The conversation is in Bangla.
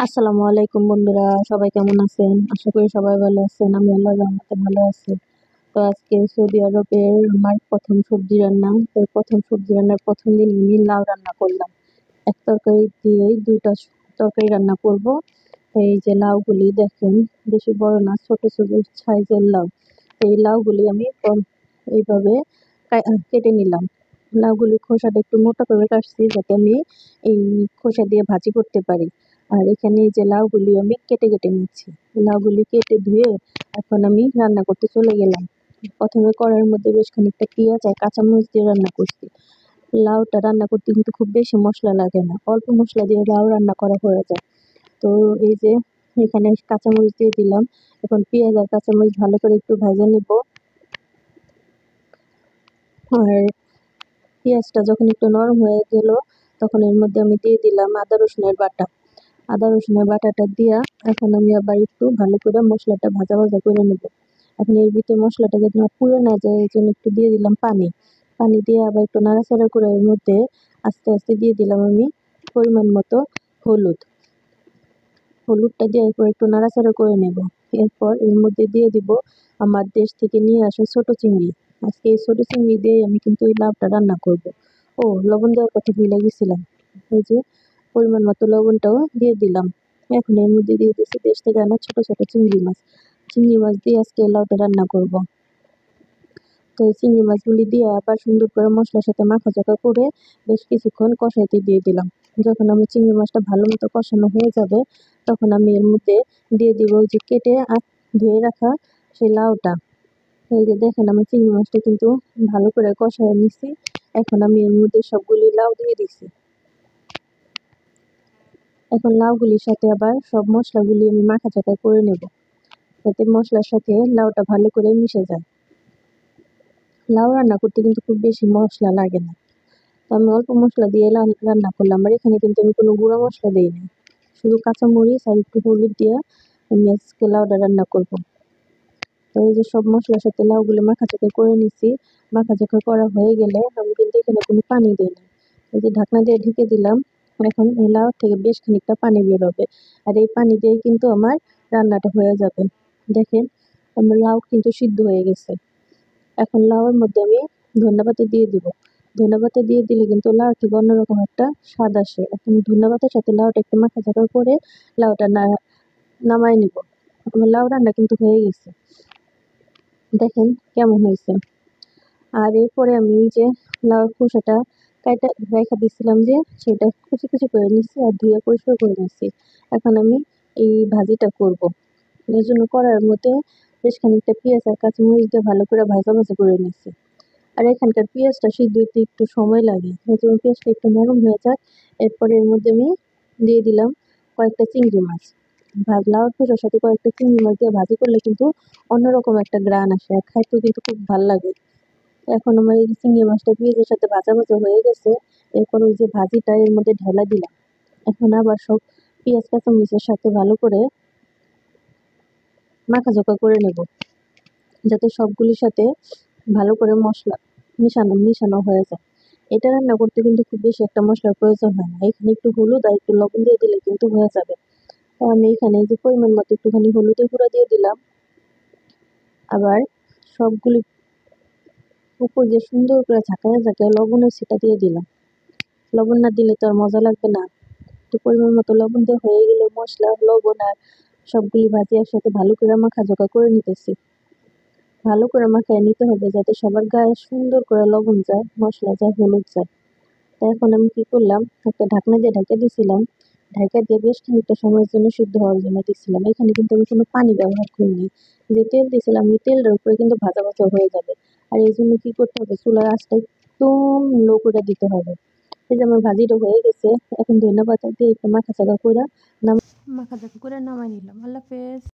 আসসালামু আলাইকুম বন্ধুরা, সবাই কেমন আছেন? আশা করি সবাই ভালো আছেন। আমি আল্লাহর রহমতে ভালো আছি। তো আজকে সৌদি আরবের আমার প্রথম সবজি রান্না। তো প্রথম সবজি রান্নার প্রথম দিন আমি লাউ রান্না করলাম। এক তরকারি দিয়েই দুইটা তরকারি রান্না করব। তো এই যে লাউগুলি দেখেন, বেশি বড় না, ছোট ছোট সাইজের লাউ। এই লাউগুলি আমি এইভাবে কেটে নিলাম। লাউগুলি খোসাটা একটু মোটা করে কাটছি যাতে আমি এই খোসা দিয়ে ভাজি করতে পারি। আর এখানে এই যে লাউগুলি আমি কেটে কেটে নিচ্ছি। লাউগুলি কেটে ধুয়ে এখন আমি রান্না করতে চলে গেলাম। প্রথমে কড়াইয়ের মধ্যে বেশ খানিকটা পেঁয়াজ আর কাঁচামরিচ দিয়ে রান্না করছি। লাউটা রান্না করতে কিন্তু খুব বেশি মশলা লাগে না, অল্প মশলা দিয়ে লাউ রান্না করা হয়ে যায়। তো এই যে এখানে কাঁচামরিচ দিয়ে দিলাম। এখন পেঁয়াজ আর কাঁচামরিচ ভালো করে একটু ভেজে নেব। আর পেঁয়াজটা যখন একটু নরম হয়ে গেল তখন এর মধ্যে আমি দিয়ে দিলাম আদা রসুনের বাটা। আদা রসুনের বাটাটা দিয়া এখন আমি আবার একটু ভালো করে মশলাটা ভাজা ভাজা করে নেব। এখন এর ভিতরে মশলাটা যাতে না পুড়ে না যায় এই জন্য একটু দিয়ে দিলাম পানি। পানি দিয়ে আবার একটু নাড়াচাড়া করে এর মধ্যে আস্তে আস্তে দিয়ে দিলাম আমি পরিমাণ মতো হলুদ। হলুদটা দিয়ে এরপর একটু নাড়াচাড়া করে নেব। এরপর এর মধ্যে দিয়ে দিব আমার দেশ থেকে নিয়ে আসা ছোট চিংড়ি। আজকে এই ছোট চিংড়ি দিয়ে আমি কিন্তু এই লাউটা রান্না করব। ও, লবণ দেওয়ার কথা ভুলে গেছিলাম। এই যে পরিমাণ মতো লবণটাও দিয়ে দিলাম। এখন এর মধ্যে দিয়ে দিচ্ছি দেশ থেকে আনা ছোট ছোট চিংড়ি মাছ। চিংড়ি মাছ দিয়ে আজকে এই লাউটা রান্না করব। তো এই চিংড়ি মাছগুলি দিয়ে আবার সুন্দর করে মশলার সাথে মাখাচাকা করে বেশ কিছুক্ষণ কষাইতে দিয়ে দিলাম। যখন আমি চিংড়ি মাছটা ভালো মতো কষানো হয়ে যাবে তখন আমি এর মধ্যে দিয়ে দিব যে কেটে আর ধুয়ে রাখা সেই লাউটা। এই যে দেখেন আমার চিংড়ি মাছটা কিন্তু ভালো করে কষায় নিছি। এখন আমি এর মধ্যে সবগুলি লাউ দিয়ে দিছি। এখন লাউগুলির সাথে আবার সব মশলাগুলি আমি মাখাচাকা করে নেব যাতে মশলার সাথে লাউটা ভালো করে মিশে যায়। লাউ রান্না করতে কিন্তু খুব বেশি মশলা লাগে না। তো আমি অল্প মশলা দিয়ে রান্না করলাম। আর এখানে কিন্তু আমি কোনো গুঁড়া মশলা দিইনি, শুধু কাঁচামরিচ আর একটু হলুদ দিয়ে আমি আজকে লাউটা রান্না করব। তো এই যে সব মশলার সাথে লাউগুলো মাখাচাকা করে নিছি। মাখাচাকা করা হয়ে গেলে আমি কিন্তু এখানে কোনো পানি দিই না। এই যে ঢাকনা দিয়ে ঢেকে দিলাম। এখন এই লাউ থেকে বেশ খানিকটা পানি বেরোবে। আর এই পানি দিয়েই কিন্তু আমার রান্নাটা হয়ে যাবে। দেখেন আমার লাউ কিন্তু সিদ্ধ হয়ে গেছে। এখন লাউয়ের মধ্যে আমি ধনেপাতা দিয়ে দিব। ধনেপাতা দিয়ে দিলে কিন্তু লাউ থেকে অন্যরকম একটা স্বাদ আসে। এখন ধনেপাতার সাথে লাউটা একটু মাখাচাকা করে লাউটা নামায় নিব। আমার লাউ রান্না কিন্তু হয়ে গেছে। দেখেন কেমন হয়েছে। আর এরপরে আমি যে লাউ খোসাটা কাইটা রেখে দিয়েছিলাম যে সেটা কুচি কুচি করে নিচ্ছি আর ধুয়ে পরিষ্কার করে নিচ্ছি। এখন আমি এই ভাজিটা করব। এর জন্য কড়াইয়ের মধ্যে বেশ খানিকটা পেঁয়াজ আর কাঁচামরিচ দিয়ে ভালো করে ভাজা ভাজা করে নিচ্ছি। আর এখানকার পেঁয়াজটা সিদ্ধ হতে একটু সময় লাগে, এই জন্য পেঁয়াজটা একটু নরম হয়ে যাক। এরপরে এর মধ্যে আমি দিয়ে দিলাম কয়েকটা চিংড়ি মাছ। লাউ খোসার সাথে কয়েকটা চিংড়ি মাছ দিয়ে ভাজি করলে কিন্তু অন্যরকম একটা গ্রান আসে আর খাইতেও কিন্তু খুব ভালো লাগে। এখন আমার এই চিংড়ি মাছটা পেঁয়াজের সাথে ভাজা ভাজা হয়ে গেছে। এরপর ওই যে ভাজিটা এর মধ্যে ঢেলা দিলাম। এখন আবার সব পেঁয়াজ কাঁচামরিচের সাথে ভালো করে মাখাঝোকা করে নেব যাতে সবগুলির সাথে ভালো করে মশলা মিশানো হয়ে যায়। এটা রান্না করতে কিন্তু খুব বেশি একটা মশলার প্রয়োজন হয় না। এখানে একটু হলুদ আর একটু লবণ দিয়ে দিলে কিন্তু হয়ে যাবে। তো আমি এখানে যে পরিমাণ মতো একটুখানি হলুদের গুঁড়া দিয়ে দিলাম। আবার সবগুলি উপর দিয়ে সুন্দর করে ঝাঁকায় ঝাঁকায় লবণের ছিটা দিয়ে দিলাম। লবণ না দিলে তো আর মজা লাগবে না। তো পরিমাণ মতো লবণ দিয়ে হয়ে গেলে মশলা লবণ আর সবগুলি ভাজি একসাথে ভালো করে মাখাঝোকা করে নিতেছি। ভালো করে মাখিয়ে নিতে হবে যাতে সবার গায়ে সুন্দর করে লবণ যায়, মশলা যায়, হলুদ যায়। তো এখন আমি কি করলাম, একটা ঢাকনা দিয়ে ঢেকে দিয়েছিলাম। ঢাকা দিয়ে বেশ খানিকটা সময়ের জন্য সিদ্ধ হওয়ার জন্য দিচ্ছিলাম। এখানে কিন্তু আমি কোনো পানি ব্যবহার করিনি। যে তেল দিয়েছিলাম ওই তেলটার উপরে কিন্তু ভাজা ভাজা হয়ে যাবে। আর এই জন্য কি করতে হবে, চুলার আঁচটা একদম লো করে দিতে হবে। এই যে আমার ভাজিটা হয়ে গেছে। এখন ধন্যবাদ দিয়ে একটু মাখা চাকা করে নামাই নিলাম। আল্লাহ হাফেজ।